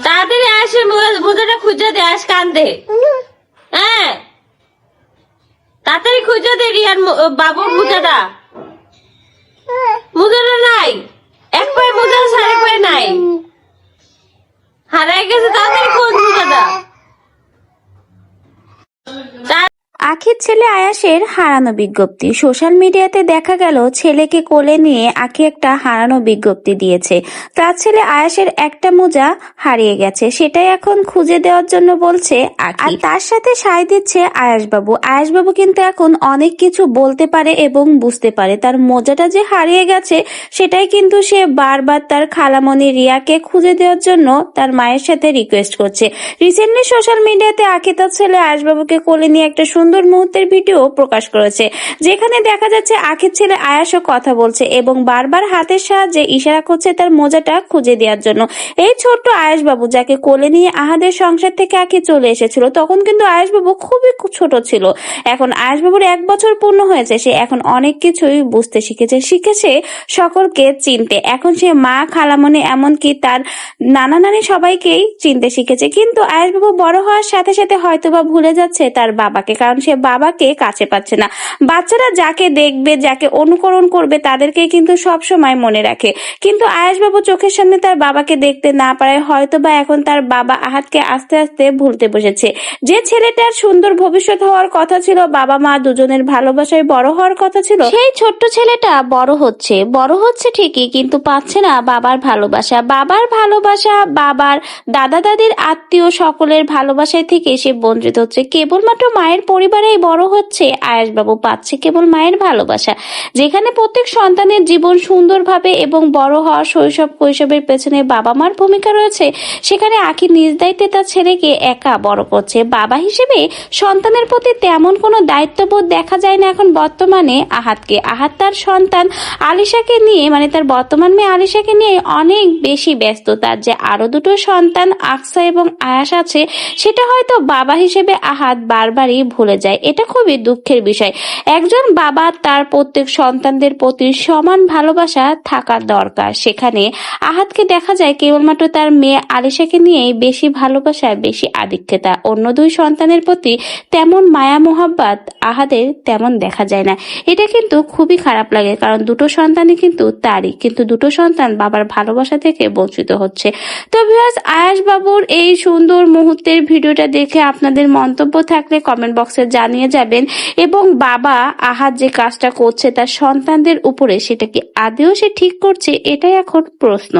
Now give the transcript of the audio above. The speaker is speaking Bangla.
তাড়াতাড়ি আসে, মোজাটা খুঁজে দে, আস কান্দে। হ্যাঁ, তাড়াতাড়ি খুঁজে দে রিয়ার বাবুর মোজাটা। মোজাটা নাই, এক পায়ে মোজা আছে, আরেক পায়ে নাই, হারাই গেছে। তাড়াতাড়ি খোঁজ মোজাটা। আখির ছেলে আয়াসের হারানো বিজ্ঞপ্তি। সোশ্যাল মিডিয়াতে দেখা গেল ছেলেকে কোলে নিয়ে আখি একটা হারানো বিজ্ঞপ্তি দিয়েছে। তার ছেলে আয়াসের একটা মোজা হারিয়ে গেছে, সেটাই এখন খুঁজে দেওয়ার জন্য বলছে আখি। আর তার সাথে সায় দিচ্ছে আয়াসবাবু। আয়াসবাবু কিন্তু এখন অনেক কিছু বলতে পারে এবং বুঝতে পারে। তার মোজাটা যে হারিয়ে গেছে সেটাই কিন্তু সে বারবার তার খালামণি রিয়াকে খুঁজে দেওয়ার জন্য তার মায়ের সাথে রিকোয়েস্ট করছে। রিসেন্টলি সোশ্যাল মিডিয়াতে আখি তার ছেলে আয়াসবাবুকে কোলে নিয়ে একটা সুন্দর মুহূর্তের ভিডিও প্রকাশ করেছে, যেখানে দেখা যাচ্ছে আখির ছেলে আয়াসও কথা বলছে এবং বারবার হাতের সাহায্যে ইশারা করছে তার মোজাটা খুঁজে দেওয়ার জন্য। এই ছোট্ট আয়াসবাবু যাকে কোলে নিয়ে আহাদের সংসার থেকে আখি চলে এসেছিল, তখন কিন্তু আয়াসবাবু খুবই ছোট ছিল। এখন আয়াসবাবুর 1 বছর পূর্ণ হয়েছে, সে এখন অনেক কিছুই বুঝতে শিখেছে সকলকে চিনতে। এখন সে মা, খালামণি, এমনকি তার নানা নানি সবাইকেই চিনতে শিখেছে। কিন্তু আয়াসবাবু বড় হওয়ার সাথে সাথে হয়তোবা ভুলে যাচ্ছে তার বাবাকে, কারণ সে বাবাকে কাছে পাচ্ছে না। বাচ্চারা যাকে দেখবে, যাকে অনুকরণ করবে, তাদেরকে কিন্তু সব সময় মনে রাখে। কিন্তু আয়াসবাবু চোখের সামনে তার বাবাকে দেখতে না পারায় হয়তোবা এখন তার বাবা আহাদকে আস্তে আস্তে ভুলতে বসেছে। যে ছেলেটার সুন্দর ভবিষ্যৎ হওয়ার কথা ছিল, বাবা মা দুজনের ভালোবাসায় বড় হওয়ার কথা ছিল, সেই ছোট্ট ছেলেটা বড় হচ্ছে ঠিকই, কিন্তু পাচ্ছে না বাবার ভালোবাসা। বাবার দাদা দাদির আত্মীয় সকলের ভালোবাসায় থেকে সে বঞ্চিত হচ্ছে। কেবলমাত্র মায়ের পরিবারেই বড় হচ্ছে আয়াসবাবু, পাচ্ছে কেবল মায়ের ভালোবাসা। যেখানে প্রত্যেক সন্তানের জীবন সুন্দরভাবে এবং বড় হওয়া শৈশব কৈশোরের পেছনে বাবা মার ভূমিকা রয়েছে, সেখানে আখি নিজ দায়িত্বে তার ছেলেকে একা বড় করছে। বাবা হিসেবে সন্তানের প্রতি তেমন কোনো দায়িত্ববোধ দেখা যায় না এখন বর্তমানে আহাদকে। আহাদ তার সন্তান আলিশাকে নিয়ে, মানে তার বর্তমান মেয়ে আলিশাকে নিয়ে অনেক বেশি ব্যস্ত। তার যে আরো দুটো সন্তান আকসা এবং আয়াস আছে, সেটা হয়তো বাবা হিসেবে আহাদ বারবারই ভুলে যায়। এটা খুবই দুঃখের বিষয়। একজন বাবা তার প্রত্যেক সন্তানদের প্রতি সমান ভালোবাসা থাকা দরকার। সেখানে আহাদকে দেখা যায় কেবলমাত্র তার মেয়ে আলিশাকে নিয়েই বেশি ভালোবাসা, বেশি আধিক্যতা। অন্য 2 সন্তানের প্রতি তেমন মায়া মোহাব্বত আহাদের তেমন দেখা যায় না। এটা কিন্তু খুবই খারাপ লাগে, কারণ দুটো সন্তানই কিন্তু তারই, কিন্তু দুটো সন্তান বাবার ভালোবাসা থেকে বঞ্চিত হচ্ছে। তো ভিউয়ার্স, আয়াসবাবুর এই সুন্দর মুহূর্তের ভিডিওটা দেখে আপনাদের মন্তব্য থাকলে কমেন্ট বক্সে জানিয়ে যাবেন। এবং বাবা আহাদ যে কাজটা করছে তার সন্তানদের উপরে, সেটা কি আদেও সে ঠিক করছে? এটাই এখন প্রশ্ন।